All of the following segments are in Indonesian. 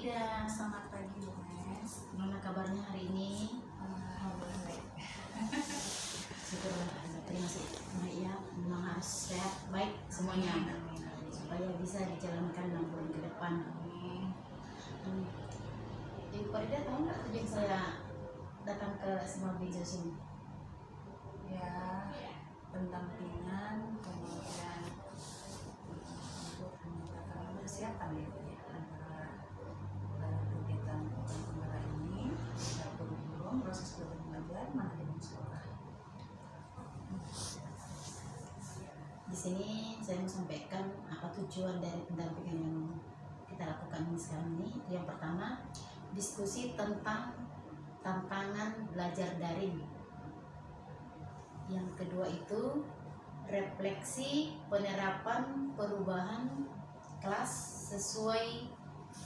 Frida. Selamat pagi Bu Mes. Gimana kabarnya hari ini? Alhamdulillah baik. Syukurlah, terima kasih. Nah, ya, memang harus sehat, baik semuanya, supaya bisa dijalankan 6 bulan ke depan. Ibu Frida tahu nggak tujuan saya datang ke Small Business ini? Ya, pendampingan kemudian untuk meningkatkan persiapan ya antara kegiatan pembelajaran ini, kurikulum, proses belajar, manajemen sekolah. Di sini saya mau sampaikan apa tujuan dari pendampingan yang kita lakukan ini sekarang ini. Yang pertama, diskusi tentang tantangan belajar daring. Yang kedua itu refleksi penerapan perubahan kelas sesuai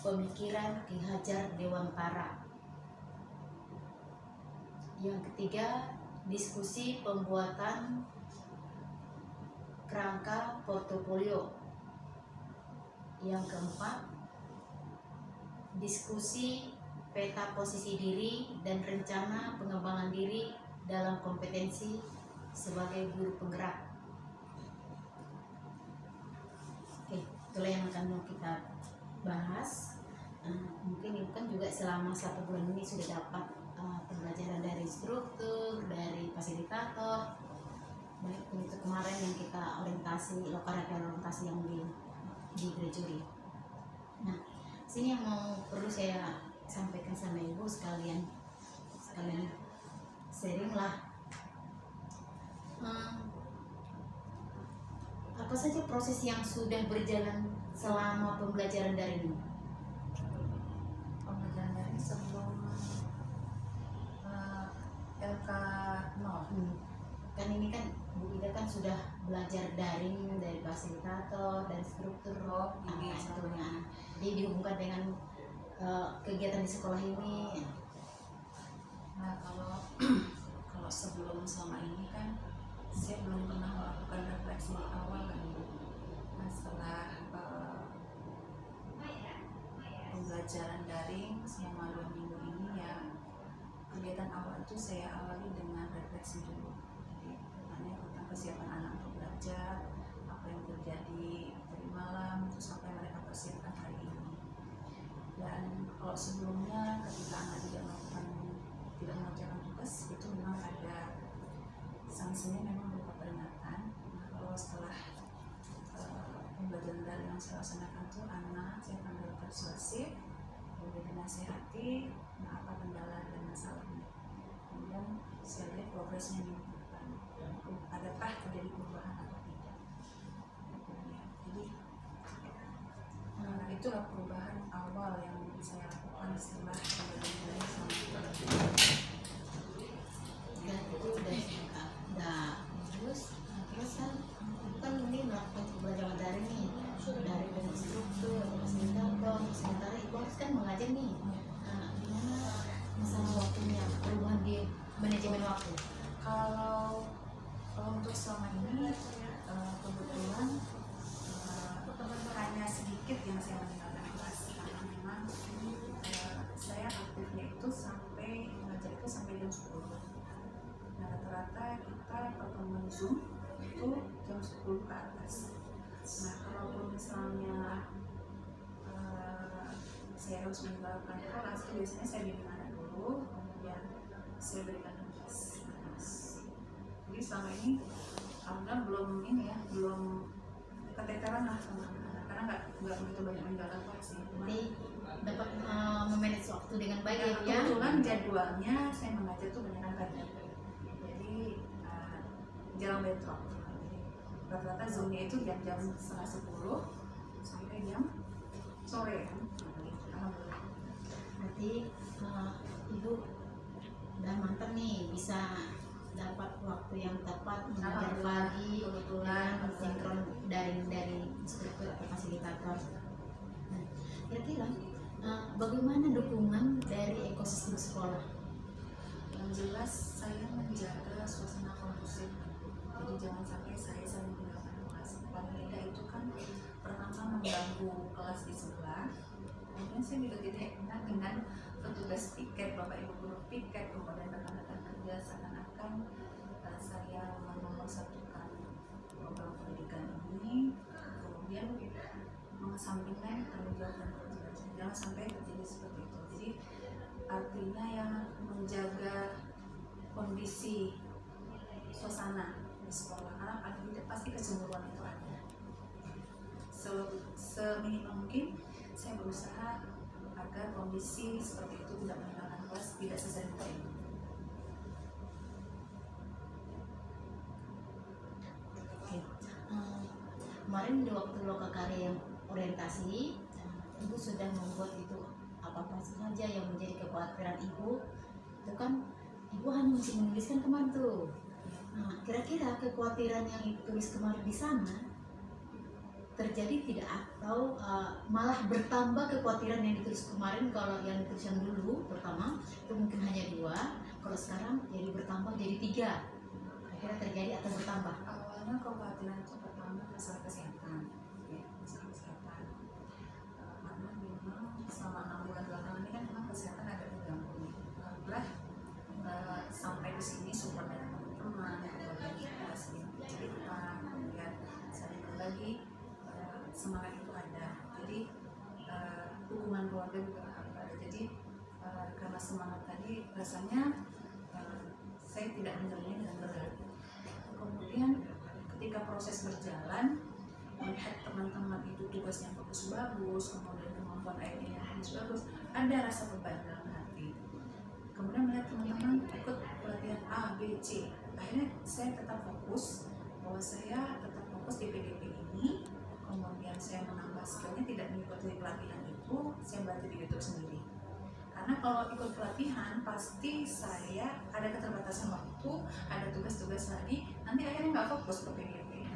pemikiran Ki Hajar Dewantara. Yang ketiga, diskusi pembuatan kerangka portofolio. Yang keempat, diskusi peta posisi diri dan rencana pengembangan diri dalam kompetensi sebagai guru penggerak. Oke, itulah yang akan mau kita bahas. Mungkin itu kan juga selama 1 bulan ini sudah dapat pembelajaran dari instruktur, dari fasilitator, baik untuk kemarin yang kita orientasi, lokal orientasi yang di Grejuri. Nah, sini yang mau perlu saya sampaikan sama ibu sekalian sharing lah. Apa saja proses yang sudah berjalan selama pembelajaran daring ini? Pembelajaran daring sebelum LK0. Kan ini kan Bu Ida kan sudah belajar daring dari fasilitator dan struktur sebetulnya. Jadi dihubungkan dengan kegiatan di sekolah ini. Nah, kalau sebelum selama ini kan saya belum pernah melakukan refleksi awal kan Bu. Nah, setelah pembelajaran daring selama 2 minggu ini ya, kegiatan awal itu saya awali dengan refleksi dulu. Jadi bertanya tentang kesiapan anak untuk belajar, apa yang terjadi dari malam, terus apa yang mereka persiapkan hari ini. Dan kalau sebelumnya ketika anak tidak mengerjakan tugas, itu memang ada sanksinya, memang berupa peringatan. Nah, kalau setelah pembelajaran daring yang saya laksanakan itu, anak saya panggil persuasif, kemudian dinasihati, nah apa kendala dan masalahnya, kemudian saya lihat progresnya di depan, adakah terjadi perubahan atau tidak. Jadi itulah perubahan awal yang saya lakukan setelah pembelajaran daring selama 2 minggu. Dan itu udah terus kan ini melakukan pembelajaran daring nih, dari dengan struktur, fasilitator, sementara ibu harus kan mengajar nih. Gimana masalah waktunya, perubahan di manajemen waktu? Kalau untuk selama ini kebetulan hanya sedikit yang saya meninggalkan kelas, karena memang saya aktifnya itu sampai mengajar itu sampai jam 10. Nah, rata-rata kita pertemuan Zoom itu jam 10 ke atas. Nah, kalaupun misalnya saya harus meninggalkan kelas, itu biasanya saya bimbing anak dulu, kemudian saya berikan tugas. Jadi selama ini alhamdulillah belum keteteran lah sama anak, karena nggak begitu banyak meninggalkan kelas sih. Jadi dapat memanage waktu dengan baik ya. Kebetulan jadwalnya saya mengajar tuh banyak pagi, jadi jarang bentrok. Rata-rata zoomnya itu jam-jam setengah 10 sampai jam sore kan. Alhamdulillah. Berarti ibu udah mantap nih, bisa dapat waktu yang tepat mengajar pagi dengan sinkron dari instruktur atau fasilitator. Nah, kira-kira bagaimana dukungan dari ekosistem sekolah? Yang jelas saya menjaga suasana kondusif. Jadi jangan sampai saya saling meninggalkan kelas. Paling tidak itu kan pertama mengganggu kelas di sebelah, Kemudian saya juga tidak enak dengan petugas piket, bapak ibu guru piket, kemudian rekan-rekan kerja, seakan-akan saya menomor-satukan program pendidikan ini, kemudian mengesampingkan tanggung jawab dan kewajiban. Jangan sampai terjadi seperti itu. Jadi artinya yang menjaga kondisi suasana di sekolah, karena paling tidak pasti kecemburuan itu ada. Seminimal mungkin saya berusaha agar kondisi seperti itu tidak meninggalkan kelas, tidak sesering itu. Oke. Kemarin di waktu lokakarya orientasi, ibu sudah membuat itu apa-apa saja yang menjadi kekhawatiran ibu. Itu kan ibu hanya mesti menuliskan kemarin tuh. Nah, kira-kira kekhawatiran yang ibu tulis kemarin di sana terjadi tidak, atau malah bertambah kekhawatiran yang ditulis kemarin? Kalau yang ditulis yang dulu pertama itu mungkin hanya 2, kalau sekarang jadi bertambah jadi 3. Kira-kira terjadi atau bertambah? Awalnya kekhawatiran itu pertama masalah kesehatan, ya, masalah kesehatan. Karena memang selama 6 bulan belakangan ini kan memang kesehatan agak terganggu nih. Alhamdulillah sampai di sini support dari teman-teman, kemudian kita sering cerita, kemudian saling berbagi, semangat itu ada. Jadi hubungan keluarga juga ada. Jadi karena semangat tadi rasanya saya tidak menjalani dengan berat. Kemudian ketika proses berjalan, melihat teman-teman itu tugasnya bagus-bagus, kemudian kemampuan IT-nya bagus-bagus, ada rasa beban dalam hati. Kemudian melihat teman-teman ikut pelatihan A, B, C, akhirnya saya tetap fokus bahwa saya tetap fokus di PGP ini. Kemudian saya menambah skillnya, tidak mengikuti pelatihan itu, saya bantu di YouTube sendiri. Karena kalau ikut pelatihan pasti saya ada keterbatasan waktu, ada tugas-tugas lagi, nanti akhirnya nggak fokus ke PGP.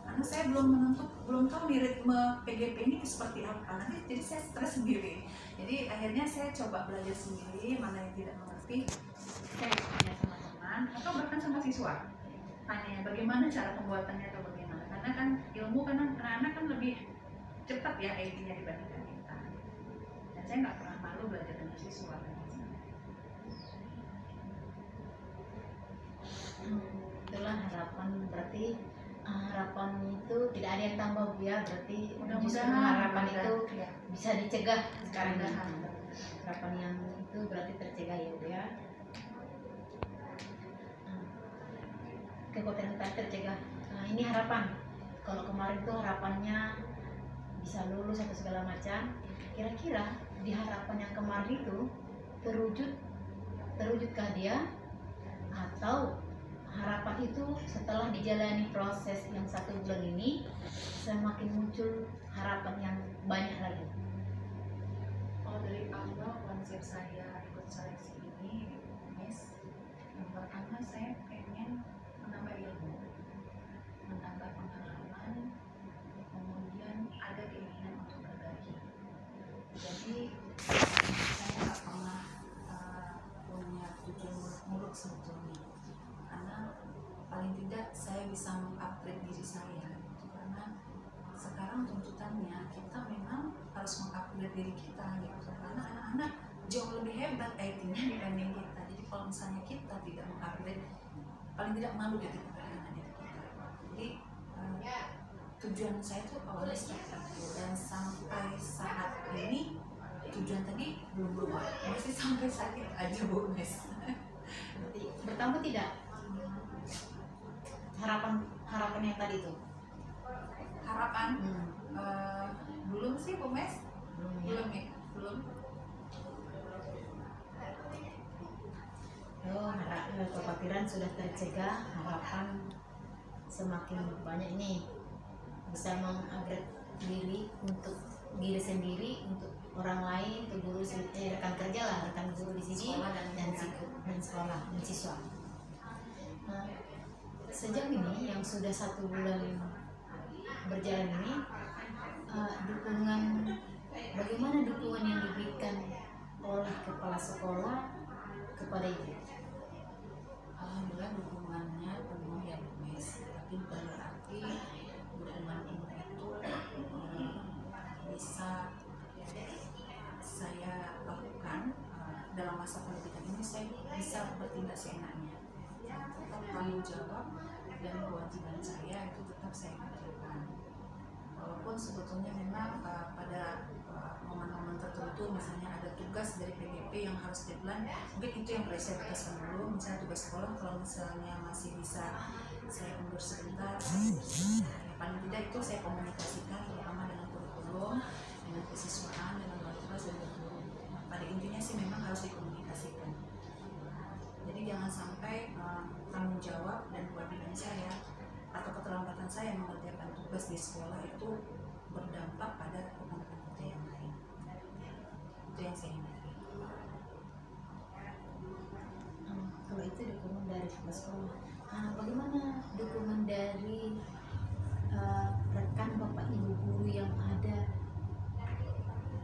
Karena saya belum tahu nih ritme PGP ini seperti apa, nanti jadi saya stres sendiri. Jadi akhirnya saya coba belajar sendiri, mana yang tidak mengerti saya tanya sama teman atau bahkan sama siswa, tanya bagaimana cara pembuatannya atau bagaimana. Karena kan ilmu, karena anak-anak kan lebih cepat ya IT-nya dibandingkan kita. Dan saya nggak pernah malu belajar dengan siswa. Itulah harapan, berarti harapan itu tidak ada yang tambah Bu ya, berarti justru harapan itu ya bisa dicegah sekarang ini. mudah-mudahan. Harapan yang itu berarti tercegah ya Bu ya. Kekhawatiran kita tercegah. Nah, ini harapan. Kalau kemarin tuh harapannya bisa lulus atau segala macam, kira-kira di harapan yang kemarin itu terwujudkah dia, atau harapan itu setelah dijalani proses yang 1 bulan ini semakin muncul harapan yang banyak lagi? Kalau dari awal konsep saya ikut seleksi ini, Miss, yang pertama saya pengen menambah ilmu, menambah pengalaman, kemudian ada keinginan untuk berbagi. Jadi saya nggak pernah punya tujuan muluk sebetulnya, karena paling tidak saya bisa mengupgrade diri saya gitu. Karena sekarang tuntutannya kita memang harus mengupgrade diri kita gitu, karena anak-anak jauh lebih hebat IT-nya dibanding kita. Jadi kalau misalnya kita tidak mengupgrade, paling tidak malu gitu dengan diri kita. Jadi tujuan saya tuh awalnya seperti itu, dan sampai saat ini tujuan tadi belum berubah, masih sampai sakit aja Bu Mes. Bertambah tidak harapan yang tadi itu? Harapan belum sih Bu Mes, belum ya, belum. Kekhawatiran sudah tercegah, harapan semakin banyak nih, bisa mengupgrade diri untuk diri sendiri, untuk orang lain, untuk guru, rekan kerja lah, rekan guru di sini, dan sekolah dan siswa. Sejauh ini yang sudah 1 bulan berjalan ini, bagaimana dukungan yang diberikan oleh kepala sekolah kepada ibu? Alhamdulillah dukungannya penuh ya Bu Mes, tapi bukan berarti dukungan ini itu bisa masa pendidikan ini saya bisa bertindak seenaknya. Tetap tanggung jawab dan kewajiban saya itu tetap saya kerjakan. Walaupun sebetulnya memang pada momen-momen tertentu, misalnya ada tugas dari PGP yang harus deadline, mungkin itu yang perlu saya tegaskan dulu. Misalnya tugas sekolah, kalau misalnya masih bisa saya undur sebentar, paling tidak itu saya komunikasikan terutama dengan kurikulum, dengan kesiswaan, dengan wali kelas dan guru. Pada intinya sih memang harus dikomunikasikan. Jadi jangan sampai tanggung jawab dan kewajiban saya atau keterlambatan saya mengerjakan tugas di sekolah itu berdampak pada rekan-rekan kerja yang lain. Itu yang saya hindari. Kalau itu dukungan dari sekolah. Bagaimana dukungan dari rekan bapak ibu guru yang ada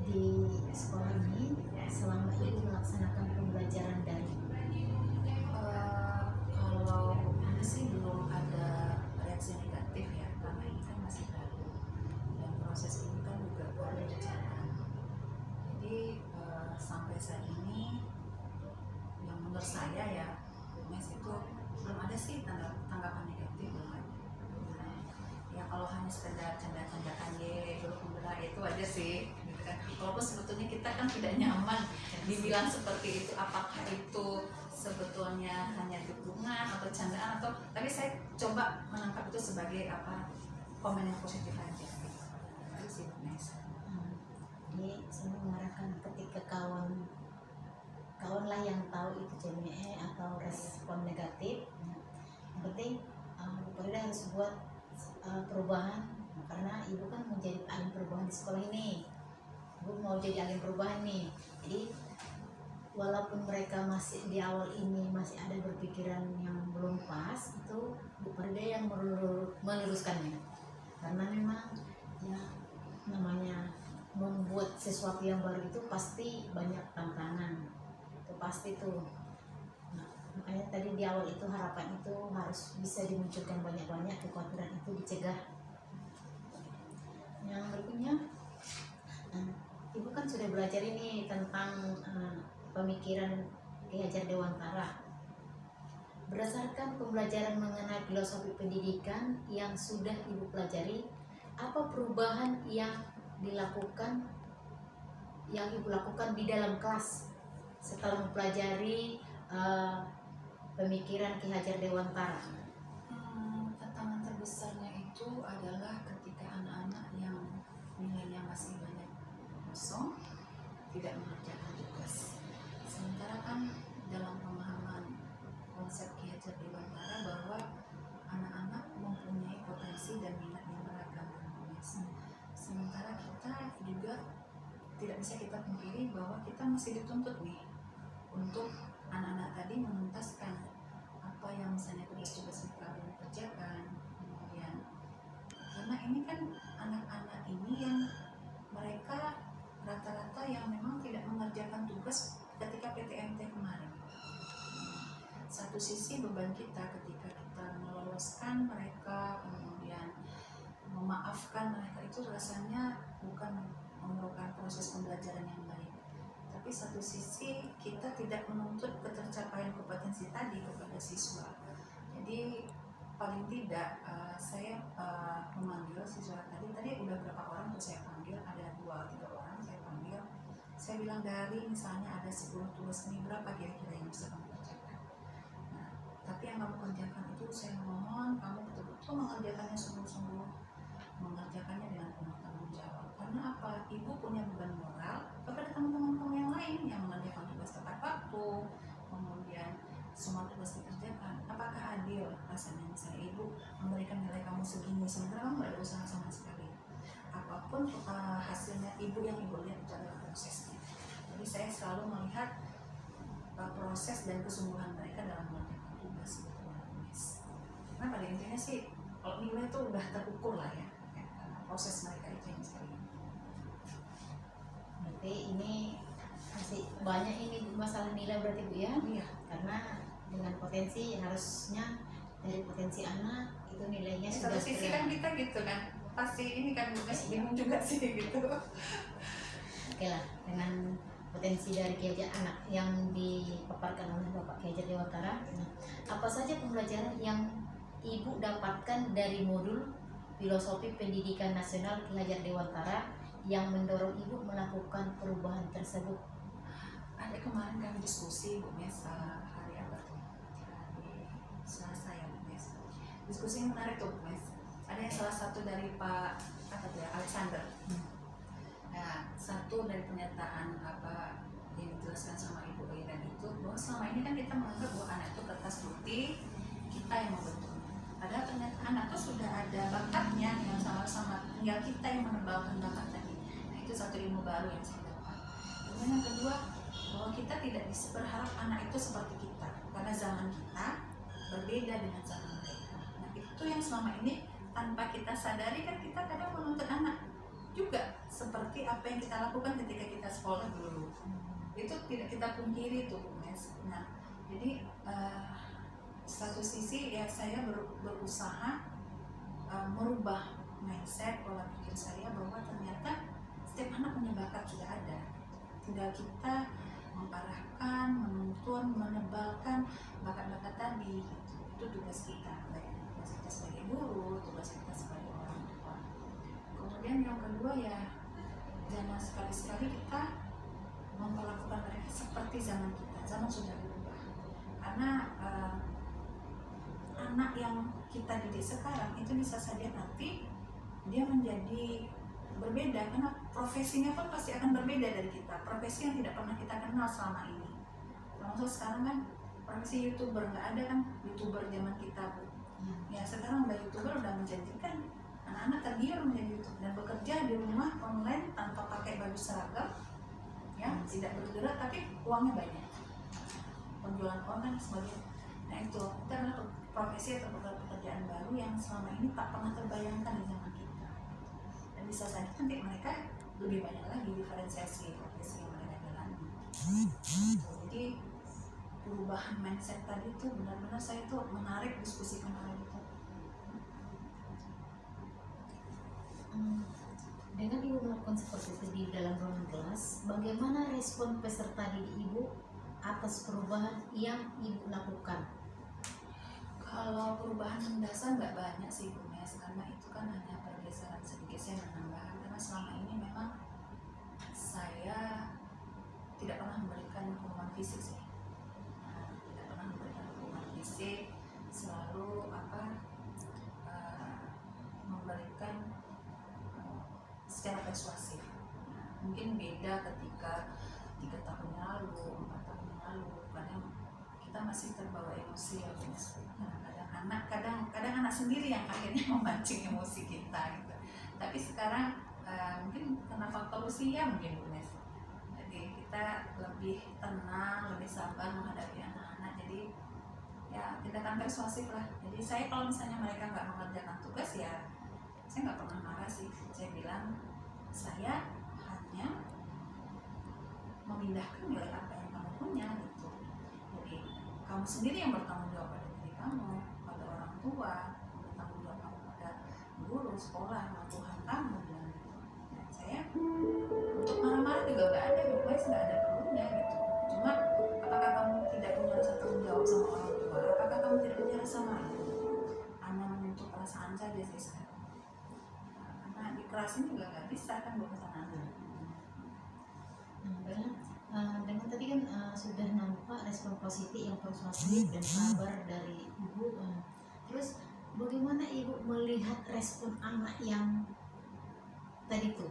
di sekolah ini selama ibu melaksanakan pembelajaran daring? Kalau ini sih belum ada reaksi negatif ya, karena ini kan masih baru dan proses ini kan juga baru berjalan. Jadi sampai saat ini yang menurut saya ya, Mes itu belum ada sih tanggapan negatif, belum ada. Ya kalau hanya sekedar canda-candaan grup pembela itu aja sih gitu kan. Walaupun sebetulnya kita kan tidak nyaman dibilang seperti itu, apakah itu sebetulnya hanya dukungan atau candaan, atau tapi saya coba menangkap itu sebagai komen yang positif aja. Itu sih Mes. Jadi saya mengarahkan ketika kawan lah yang tahu itu CME atau respon negatif, yang penting Farida harus buat perubahan, karena ibu kan mau jadi agen perubahan di sekolah ini. Ibu mau jadi agen perubahan nih. Jadi walaupun mereka masih di awal ini masih ada berpikiran yang belum pas, itu Bu Farida yang meluruskannya. Karena memang ya namanya membuat sesuatu yang baru itu pasti banyak tantangan. Itu pasti tuh. Nah, makanya tadi di awal itu harapan itu harus bisa dimunculkan banyak-banyak, kekhawatiran itu dicegah. Yang berikutnya, ibu kan sudah belajar ini tentang pemikiran Ki Hajar Dewantara. Berdasarkan pembelajaran mengenai filosofi pendidikan yang sudah ibu pelajari, apa perubahan yang ibu lakukan di dalam kelas setelah mempelajari pemikiran Ki Hajar Dewantara? Tantangan terbesarnya itu adalah ketika anak-anak yang nilainya masih banyak kosong, tidak mengerjakan tugas. Sementara kan dalam pemahaman konsep Ki Hajar Dewantara bahwa anak-anak mempunyai potensi dan minat yang beragam. Sementara kita juga tidak bisa kita pungkiri bahwa kita masih dituntut nih untuk anak-anak tadi menuntaskan apa yang misalnya tugas-tugas mereka belum kerjakan. Kemudian karena ini kan anak-anak ini yang mereka rata-rata yang memang tidak mengerjakan tugas ketika PTMT kemarin. Satu sisi beban kita ketika kita meloloskan mereka, kemudian memaafkan mereka, itu rasanya bukan memerlukan proses pembelajaran yang baik. Tapi satu sisi kita tidak menuntut ketercapaian kompetensi tadi kepada siswa. Jadi paling tidak saya memanggil siswa tadi udah berapa orang tuh saya panggil, ada 2-3 orang saya panggil. Saya bilang dari misalnya ada 10 tugas ini, berapa kira-kira yang bisa kamu kerjakan? Nah, tapi yang kamu kerjakan itu saya mohon kamu betul-betul mengerjakannya sungguh-sungguh, mengerjakannya dengan penuh tanggung jawab. Karena apa? Ibu punya beban moral kepada teman-teman kamu yang lain yang mengerjakan tugas tepat waktu, kemudian semua tugas dikerjakan. Apakah adil rasanya misalnya ibu memberikan nilai kamu segini sementara kamu tidak ada usaha sama sekali? Apapun hasilnya ibu yang ibu lihat itu adalah prosesnya. Jadi saya selalu melihat proses dan kesungguhan mereka dalam mengerjakan tugas. Karena pada intinya sih kalau nilai itu udah terukur lah ya, proses mereka itu yang sekali. Berarti ini masih banyak ini masalah nilai berarti Bu ya? Iya. Karena dengan potensi harusnya dari potensi anak itu nilainya sudah Satu sisi kan kita gitu kan, pasti ini kan bingung juga sih gitu. Oke lah, dengan potensi dari Ki Hajar anak yang dipaparkan oleh Bapak Ki Hajar Dewantara. Nah, apa saja pembelajaran yang Ibu dapatkan dari modul Filosofi Pendidikan Nasional Ki Hajar Dewantara yang mendorong Ibu melakukan perubahan tersebut? Ada kemarin kami diskusi Bu Mes, hari apa tuh? Hari Selasa ya Bu Mes. Diskusi yang menarik tuh Bu Mes. Ada yang salah satu dari Pak apa tuh ya, Alexander. Nah, satu dari pernyataan apa yang dijelaskan sama Ibu Aidan itu bahwa selama ini kan kita menganggap bahwa anak itu kertas putih, kita yang membentuknya. Padahal ternyata anak itu sudah ada bakatnya yang sama-sama, tinggal kita yang menebalkan bakat tadi. Nah, itu satu ilmu baru yang saya dapat. Kemudian yang kedua, bahwa kita tidak bisa berharap anak itu seperti kita, karena zaman kita berbeda dengan zaman mereka. Nah, itu yang selama ini tanpa kita sadari kan kita kadang menuntut anak juga seperti apa yang kita lakukan ketika kita sekolah dulu. Itu tidak kita pungkiri tuh Bu Mes. Nah, jadi satu sisi ya saya berusaha merubah mindset pola pikir saya bahwa ternyata setiap anak punya bakat, sudah ada, tinggal kita memparahkan, menuntun, menebalkan bakat-bakat tadi gitu. Itu tugas kita, baik tugas kita sebagai guru, tugas kita sebagai orang tua. Kemudian yang kedua ya, jangan sekali-sekali kita memperlakukan mereka seperti zaman kita. Zaman sudah berubah, karena anak yang kita didik sekarang itu bisa saja nanti dia menjadi berbeda, karena profesinya pun pasti akan berbeda dari kita, profesi yang tidak pernah kita kenal selama ini. Termasuk sekarang kan profesi YouTuber, nggak ada kan YouTuber zaman kita Bu. Ya sekarang udah YouTuber udah menjanjikan, anak-anak tergiur menjadi YouTuber dan bekerja di rumah online tanpa pakai baju seragam, ya tidak bergerak tapi uangnya banyak, penjualan online sebagainya. Nah itu adalah profesi atau pekerjaan baru yang selama ini tak pernah terbayangkan di zaman kita. Dan bisa saja nanti mereka lebih banyak lagi diferensiasi profesi yang mereka jalani. Jadi perubahan mindset tadi itu benar-benar saya tuh menarik diskusi kemarin itu. Dengan Ibu melakukan seperti itu di dalam ruang kelas, bagaimana respon peserta didik Ibu atas perubahan yang Ibu lakukan? Kalau perubahan mendasar nggak banyak sih Bu Mes, karena itu kan hanya pergeseran sedikit, saya menambahkan karena selama ini memang saya tidak pernah memberikan hukuman fisik sih. Tidak pernah memberikan hukuman fisik, selalu memberikan secara persuasif. Mungkin beda ketika 3 tahun lalu, 4 tahun lalu, kadang kita masih terbawa emosi ya Bu Mes. Kadang anak sendiri yang akhirnya memancing emosi kita gitu. Tapi sekarang mungkin karena faktor usia mungkin Bu Mes, jadi kita lebih tenang, lebih sabar menghadapi anak-anak. Jadi ya tindakan persuasif lah. Jadi saya kalau misalnya mereka nggak mengerjakan tugas ya saya nggak pernah marah sih. Saya bilang saya hanya memindahkan nilai apa yang kamu punya gitu. Jadi kamu sendiri yang bertanggung jawab pada diri kamu, pada orang tua, bertanggung jawab kamu pada guru, sekolah, Tuhan kamu. Dan saya untuk marah-marah juga nggak ada, guys, nggak ada perlunya gitu. Cuma apakah kamu tidak punya rasa tanggung jawab sama orang tua? Apakah kamu tidak punya rasa malu? Hanya menyentuh perasaan saja sih sekarang. Karena dikerasin juga nggak bisa kan buat anak-anak. Dengan tadi kan sudah nampak respon positif yang persuasif dan sabar dari Ibu. Terus bagaimana Ibu melihat respon anak yang tadi tuh?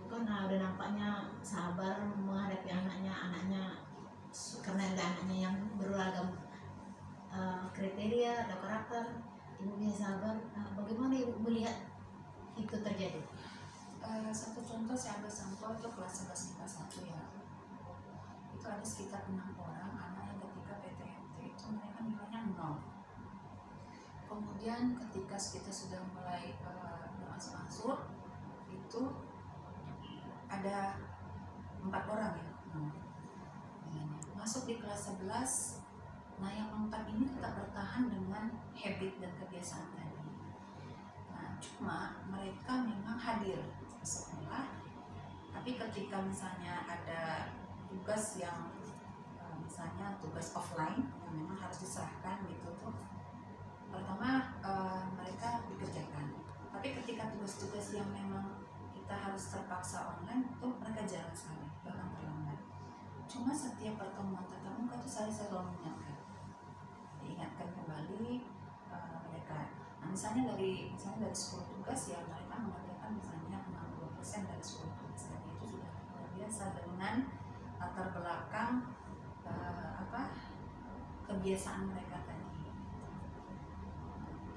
Bukan udah nampaknya sabar menghadapi anaknya karena ada anaknya yang beragam kriteria, ada karakter. Ibu bisa sabar. Bagaimana Ibu melihat itu terjadi? Satu contoh saya ambil sampel itu kelas 11 kelas 1 ya. Itu ada sekitar 6 orang anak yang ketika PTMT itu mereka nilainya 0. Kemudian ketika kita sudah mulai berangsur-angsur itu ada 4 orang ya. Masuk di kelas 11. Nah yang 4 ini tetap bertahan dengan habit dan kebiasaan tadi. Nah cuma mereka memang hadir ke sekolah Tapi ketika misalnya ada tugas yang misalnya tugas offline yang memang harus diserahkan gitu tuh, pertama mereka dikerjakan. Tapi ketika tugas-tugas yang memang kita harus terpaksa online tuh mereka jarang sekali, bahkan terlambat. Cuma setiap pertemuan tatap muka tuh saya selalu diingatkan kembali mereka. Nah, misalnya dari 10 tugas ya mereka mengerjakan misalnya 60% dari 10 tugas, dan itu sudah luar biasa dengan latar belakang kebiasaan mereka tadi.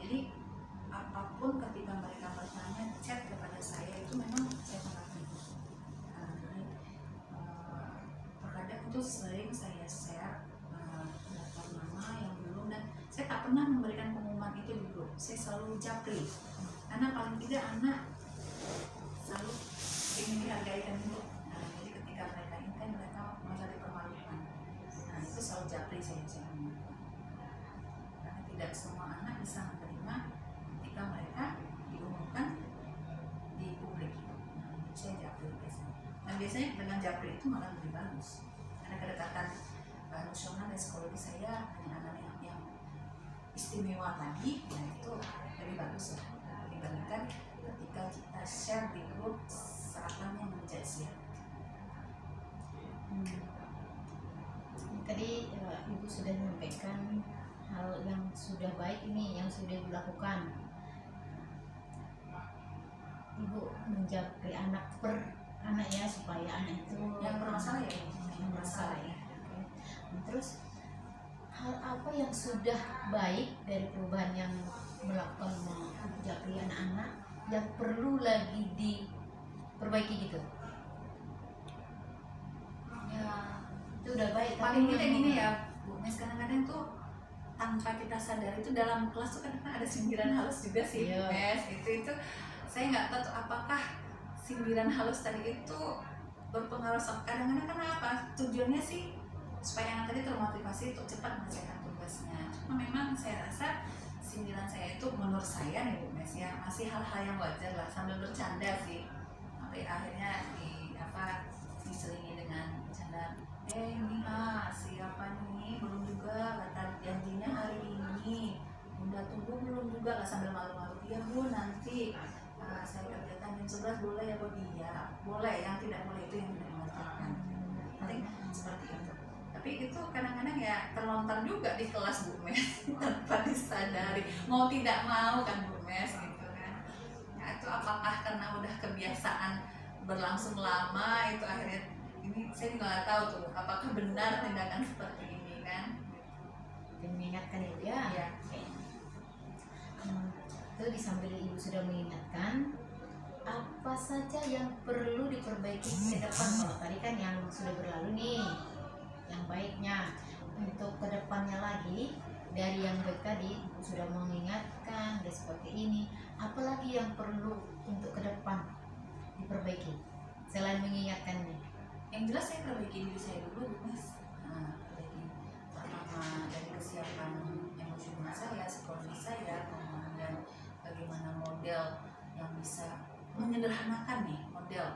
Jadi apapun ketika mereka bertanya chat kepada saya itu memang saya tanggapi. Terkadang itu sering saya share daftar nama yang belum, dan saya tak pernah memberikan pengumuman itu di grup. Saya selalu japri karena paling tidak anak selalu ingin dihargai dan itu. Jadi ketika mereka ini kan mereka merasa dipermalukan. Nah itu selalu japri saya karena tidak semua anak bisa menerima ketika mereka diumumkan di publik. Nah, saya japri biasanya. Dan biasanya dengan japri itu malah lebih bagus karena kedekatan emosional dan psikologi saya dengan anak yang istimewa tadi, ya itu lebih bagus ya dibandingkan ketika kita share di grup seakan yang menjadi Tadi Ibu sudah menyampaikan hal yang sudah baik ini yang sudah dilakukan. Ibu menjapri anak per anak ya supaya anak itu yang bermasalah ya, yang bermasalah ya. Terus hal apa yang sudah baik dari perubahan yang melakukan menjapri anak-anak yang perlu lagi diperbaiki gitu? Ya Itu udah baik. paling tidak gini ya Bu Mes, kadang-kadang tuh tanpa kita sadar itu dalam kelas tuh kan ada sindiran halus juga sih Bu Mes. Itu saya nggak tahu tuh apakah sindiran halus tadi itu berpengaruh. Kadang-kadang kan apa tujuannya sih supaya anak tadi termotivasi untuk cepat menyelesaikan tugasnya. Cuma memang saya rasa sindiran saya itu menurut saya nih Bu Mes ya masih hal-hal yang wajar lah, sambil bercanda sih, sampai akhirnya diselingi dengan bercanda. Ini siapa nih belum juga kata janjinya hari ini, udah tunggu belum juga lah, sambil malu-malu. Iya Bu, nanti saya kerjakan jam 11 boleh ya Bu? Iya boleh, yang tidak boleh itu yang tidak mengerjakan. Paling seperti itu. Tapi itu kadang-kadang ya terlontar juga di kelas Bu Mes tanpa disadari, mau tidak mau kan Bu Mes gitu kan. Nah itu apakah karena udah kebiasaan berlangsung lama itu akhirnya ini saya juga nggak tahu tuh apakah benar tindakan seperti ini kan. Mengingatkan Ibu ya. Iya. Itu disambil Ibu sudah mengingatkan apa saja yang perlu diperbaiki ke depan. Kalau tadi kan yang sudah berlalu nih yang baiknya, untuk kedepannya lagi dari yang baik tadi Ibu sudah mengingatkan dan seperti ini, apalagi yang perlu untuk ke depan diperbaiki selain mengingatkannya? Yang jelas saya perbaiki diri saya dulu Bu Mes. Jadi pertama dari kesiapan emosional saya, psikologi saya, kemudian bagaimana model yang bisa menyederhanakan model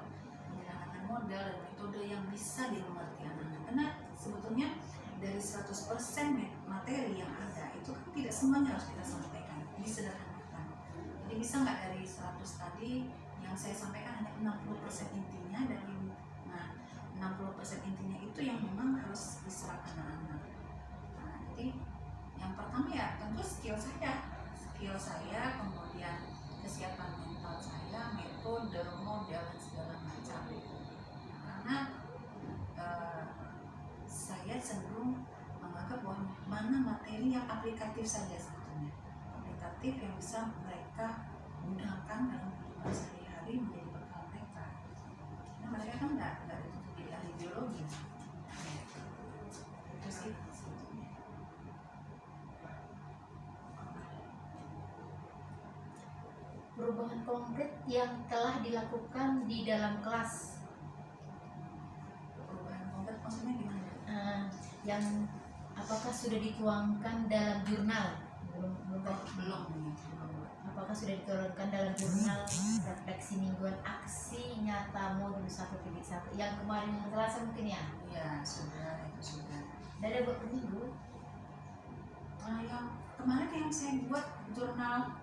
dan metode yang bisa dimengerti anak-anak. Karena sebetulnya dari 100% materi yang ada itu kan tidak semuanya harus kita sampaikan, disederhanakan. Jadi bisa nggak dari 100 tadi yang saya sampaikan hanya 60% intinya, dari 60% intinya itu yang memang harus diserap anak-anak. Jadi yang pertama ya tentu skill saya, kemudian kesiapan mental saya, metode, model dan segala macam. Karena saya cenderung menganggap bahwa mana materi yang aplikatif saja sebetulnya, aplikatif yang bisa mereka gunakan dalam kehidupan sehari-hari menjadi bekal mereka. Karena mereka kan nggak dituntut jadi ahli biologi. Itu sih sebetulnya. Perubahan konkret yang telah dilakukan di dalam kelas. Perubahan konkret maksudnya gimana? Yang apakah sudah dituangkan dalam jurnal? Belum. Belum. apakah sudah diturunkan dalam jurnal refleksi mingguan aksi nyata modul 1.1 yang kemarin yang Selasa mungkin ya? Iya, sudah, itu sudah. Ada buat per minggu? Yang kemarin yang saya buat jurnal